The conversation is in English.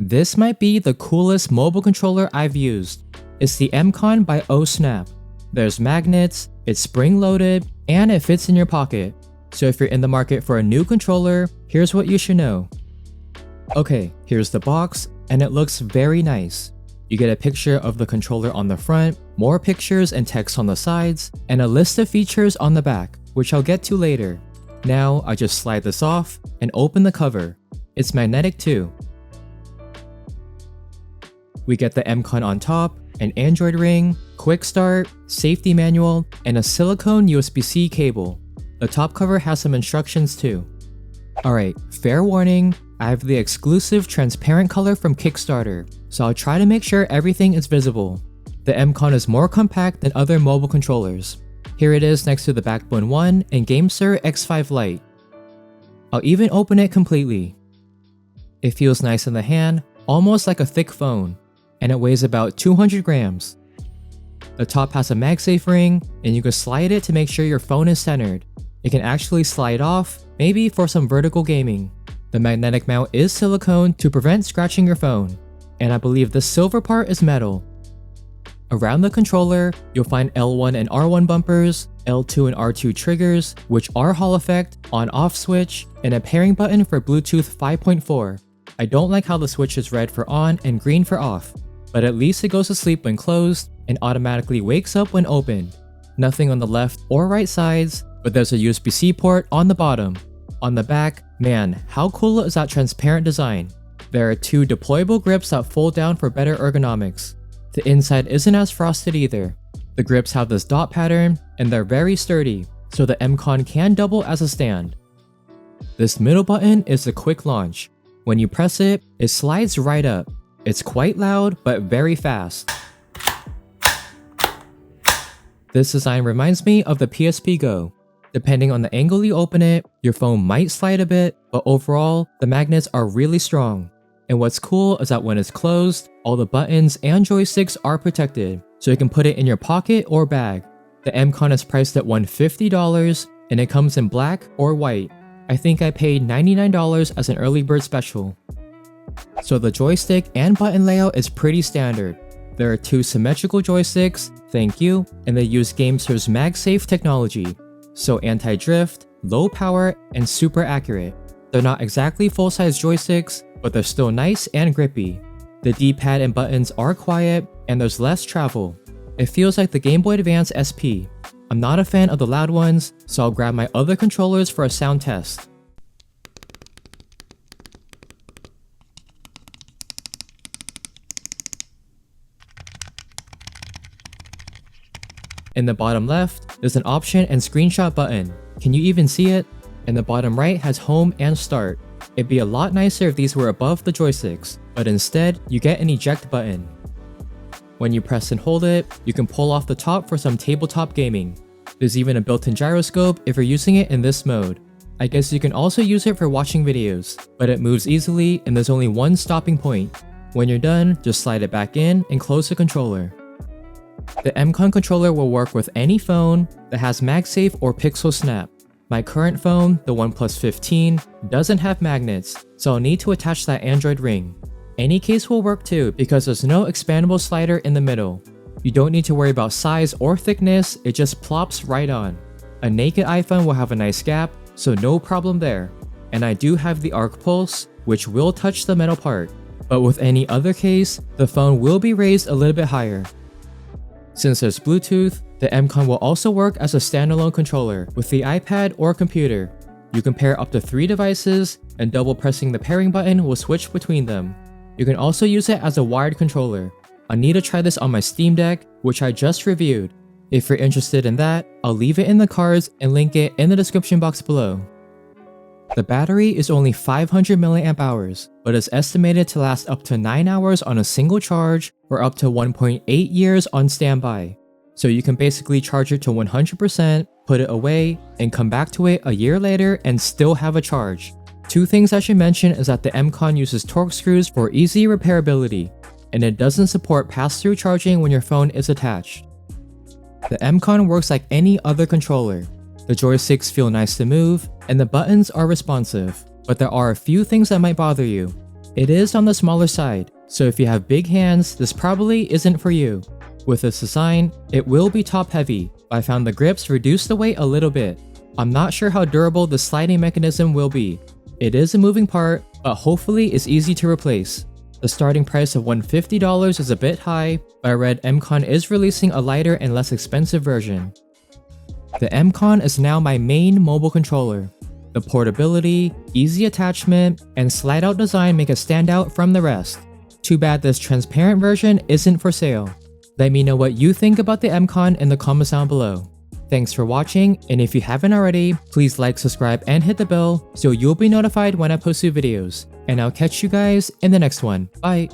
This might be the coolest mobile controller I've used. It's the MCON by Snap. There's magnets, it's spring-loaded, and it fits in your pocket. So if you're in the market for a new controller, here's what you should know. Okay, here's the box, and it looks very nice. You get a picture of the controller on the front, more pictures and text on the sides, and a list of features on the back, which I'll get to later. Now I just slide this off and open the cover. It's magnetic too. We get the MCON on top, an Android ring, quick start, safety manual, and a silicone USB-C cable. The top cover has some instructions too. Alright, fair warning, I have the exclusive transparent color from Kickstarter, so I'll try to make sure everything is visible. The MCON is more compact than other mobile controllers. Here it is next to the Backbone 1 and GameSir X5 Lite. I'll even open it completely. It feels nice in the hand, almost like a thick phone, and it weighs about 200 grams. The top has a MagSafe ring, and you can slide it to make sure your phone is centered. It can actually slide off, maybe for some vertical gaming. The magnetic mount is silicone to prevent scratching your phone, and I believe the silver part is metal. Around the controller, you'll find L1 and R1 bumpers, L2 and R2 triggers, which are Hall effect, on-off switch, and a pairing button for Bluetooth 5.4. I don't like how the switch is red for on and green for off, but at least it goes to sleep when closed and automatically wakes up when opened. Nothing on the left or right sides, but there's a USB-C port on the bottom. On the back, man, how cool is that transparent design? There are two deployable grips that fold down for better ergonomics. The inside isn't as frosted either. The grips have this dot pattern, and they're very sturdy, so the MCON can double as a stand. This middle button is the quick launch. When you press it, it slides right up. It's quite loud, but very fast. This design reminds me of the PSP Go. Depending on the angle you open it, your phone might slide a bit, but overall, the magnets are really strong. And what's cool is that when it's closed, all the buttons and joysticks are protected, so you can put it in your pocket or bag. The MCON is priced at $150, and it comes in black or white. I think I paid $99 as an early bird special. So the joystick and button layout is pretty standard. There are two symmetrical joysticks, thank you, and they use GameSir's MagSafe technology. So anti-drift, low power, and super accurate. They're not exactly full-size joysticks, but they're still nice and grippy. The D-pad and buttons are quiet, and there's less travel. It feels like the Game Boy Advance SP. I'm not a fan of the loud ones, so I'll grab my other controllers for a sound test. In the bottom left, there's an option and screenshot button. Can you even see it? And the bottom right has home and start. It'd be a lot nicer if these were above the joysticks, but instead, you get an eject button. When you press and hold it, you can pull off the top for some tabletop gaming. There's even a built-in gyroscope if you're using it in this mode. I guess you can also use it for watching videos, but it moves easily and there's only one stopping point. When you're done, just slide it back in and close the controller. The MCON controller will work with any phone that has MagSafe or Pixel Snap. My current phone, the OnePlus 15, doesn't have magnets, so I'll need to attach that Android ring. Any case will work too because there's no expandable slider in the middle. You don't need to worry about size or thickness, it just plops right on. A naked iPhone will have a nice gap, so no problem there. And I do have the Arc Pulse, which will touch the metal part. But with any other case, the phone will be raised a little bit higher. Since there's Bluetooth, the MCON will also work as a standalone controller with the iPad or computer. You can pair up to 3 devices, and double pressing the pairing button will switch between them. You can also use it as a wired controller. I need to try this on my Steam Deck, which I just reviewed. If you're interested in that, I'll leave it in the cards and link it in the description box below. The battery is only 500 mAh, but is estimated to last up to 9 hours on a single charge or up to 1.8 years on standby. So you can basically charge it to 100%, put it away, and come back to it a year later and still have a charge. Two things I should mention is that the MCON uses Torx screws for easy repairability, and it doesn't support pass-through charging when your phone is attached. The MCON works like any other controller. The joysticks feel nice to move, and the buttons are responsive, but there are a few things that might bother you. It is on the smaller side, so if you have big hands, this probably isn't for you. With this design, it will be top heavy, but I found the grips reduce the weight a little bit. I'm not sure how durable the sliding mechanism will be. It is a moving part, but hopefully it's easy to replace. The starting price of $150 is a bit high, but I read MCON is releasing a lighter and less expensive version. The MCON is now my main mobile controller. The portability, easy attachment, and slide-out design make it stand out from the rest. Too bad this transparent version isn't for sale. Let me know what you think about the MCON in the comments down below. Thanks for watching, and if you haven't already, please like, subscribe, and hit the bell so you'll be notified when I post new videos. And I'll catch you guys in the next one. Bye!